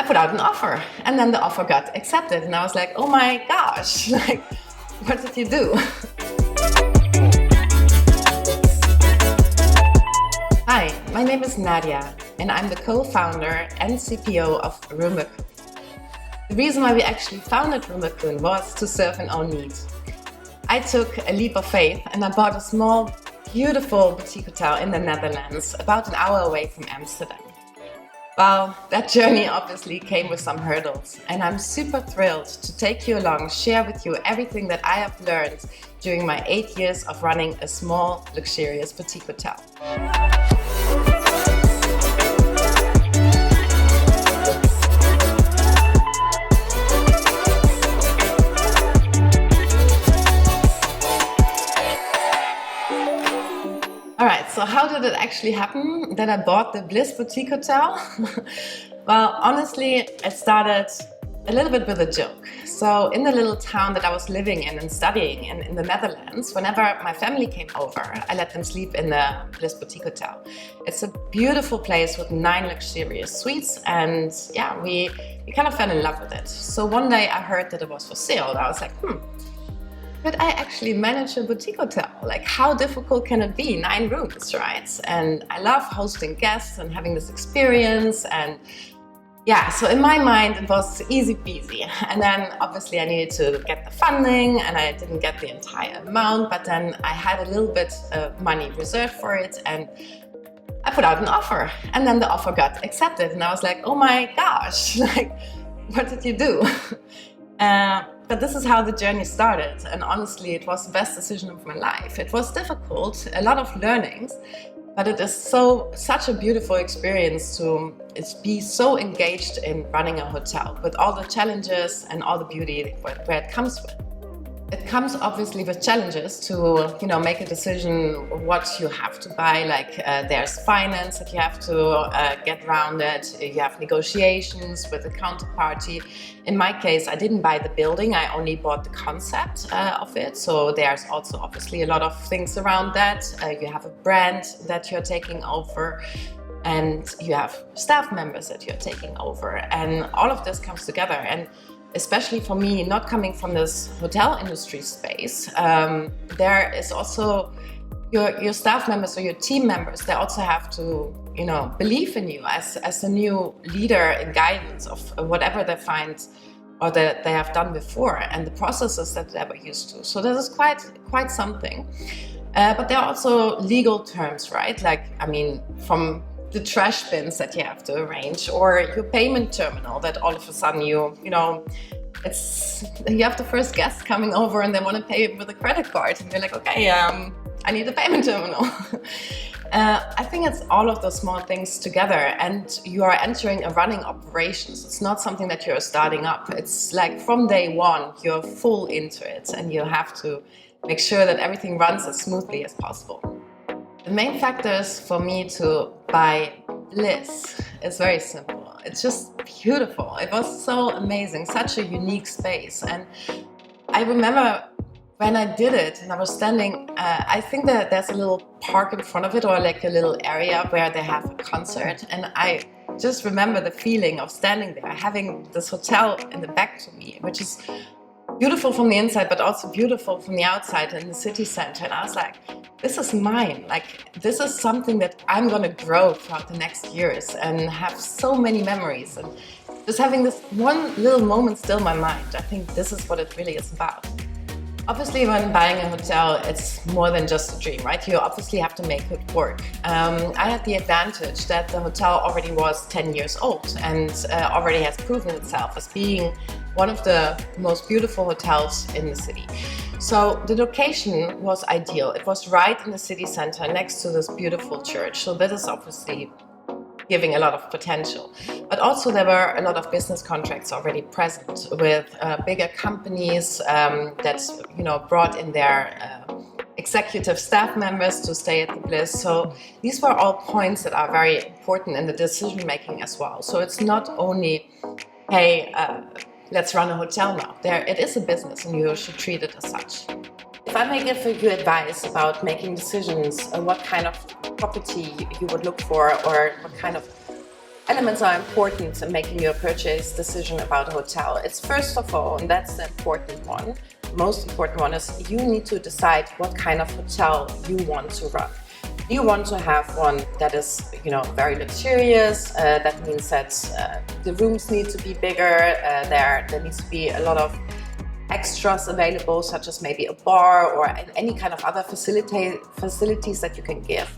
I put out an offer, and then the offer got accepted, and I was like, oh my gosh, like, what did you do? Hi, my name is Nadja, and I'm the co-founder and CPO of Roomba. The reason why we actually founded Roomba was to serve an own need. I took a leap of faith and I bought a small, beautiful boutique hotel in the Netherlands, about an hour away from Amsterdam. Well, that journey obviously came with some hurdles, and I'm super thrilled to take you along, share with you everything that I have learned during my 8 years of running a small, luxurious boutique hotel. Alright, so how did it actually happen that I bought the Bliss boutique hotel? Well, honestly, it started a little bit with a joke. So in the little town that I was living in and studying in the Netherlands, whenever my family came over, I let them sleep in the Bliss boutique hotel. It's a beautiful place with 9 luxurious suites, and yeah, we kind of fell in love with it. So one day I heard that it was for sale, and I was like, could I actually manage a boutique hotel? Like, how difficult can it be? 9 rooms, right? And I love hosting guests and having this experience. And yeah, so in my mind, it was easy peasy. And then obviously I needed to get the funding, and I didn't get the entire amount, but then I had a little bit of money reserved for it, and I put out an offer, and then the offer got accepted. And I was like, oh my gosh, like, what did you do? But this is how the journey started, and honestly, it was the best decision of my life. It was difficult, a lot of learnings, but it is such a beautiful experience to be so engaged in running a hotel with all the challenges and all the beauty where it comes with. It comes obviously with challenges to, make a decision what you have to buy. Like there's finance that you have to get around it. You have negotiations with the counterparty. In my case, I didn't buy the building. I only bought the concept of it. So there's also obviously a lot of things around that. You have a brand that you're taking over, and you have staff members that you're taking over, and all of this comes together. And especially for me, not coming from this hotel industry space, there is also your staff members or your team members. They also have to, believe in you as a new leader and guidance of whatever they find or that they have done before, and the processes that they were used to. So this is quite something. But there are also legal terms, right? Like, from the trash bins that you have to arrange, or your payment terminal that all of a sudden you have the first guest coming over and they want to pay with a credit card, and you're like, okay, I need a payment terminal. I think it's all of those small things together, and you are entering a running operations. It's not something that you're starting up. It's like from day one, you're full into it, and you have to make sure that everything runs as smoothly as possible. The main factors for me to buy Bliss is very simple. It's just beautiful. It was so amazing, such a unique space. And I remember when I did it and I was standing, I think that there's a little park in front of it, or like a little area where they have a concert. And I just remember the feeling of standing there, having this hotel in the back to me, which is beautiful from the inside, but also beautiful from the outside in the city center. And I was like, this is mine. Like, this is something that I'm going to grow throughout the next years and have so many memories. And just having this one little moment still in my mind, I think this is what it really is about. Obviously, when buying a hotel, it's more than just a dream, right? You obviously have to make it work. I had the advantage that the hotel already was 10 years old and already has proven itself as being one of the most beautiful hotels in the city. So the location was ideal. It was right in the city center next to this beautiful church. So that is obviously giving a lot of potential. But also there were a lot of business contracts already present with bigger companies that brought in their executive staff members to stay at the Bliss. So these were all points that are very important in the decision making as well. So it's not only, hey, let's run a hotel now. It is a business and you should treat it as such. If I may give you advice about making decisions, what kind of property you would look for, or what kind of elements are important in making your purchase decision about a hotel. It's first of all, and that's the important one, most important one, is you need to decide what kind of hotel you want to run. Do you want to have one that is, very luxurious? That means that the rooms need to be bigger. There needs to be a lot of extras available, such as maybe a bar or any kind of other facilities that you can give.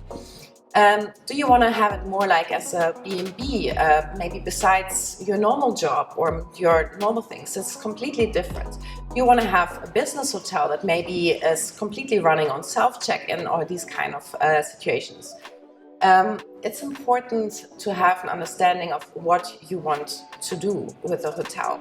Do you want to have it more like as a B&B, maybe besides your normal job or your normal things? It's completely different. You want to have a business hotel that maybe is completely running on self-check-in or these kind of situations. It's important to have an understanding of what you want to do with a hotel.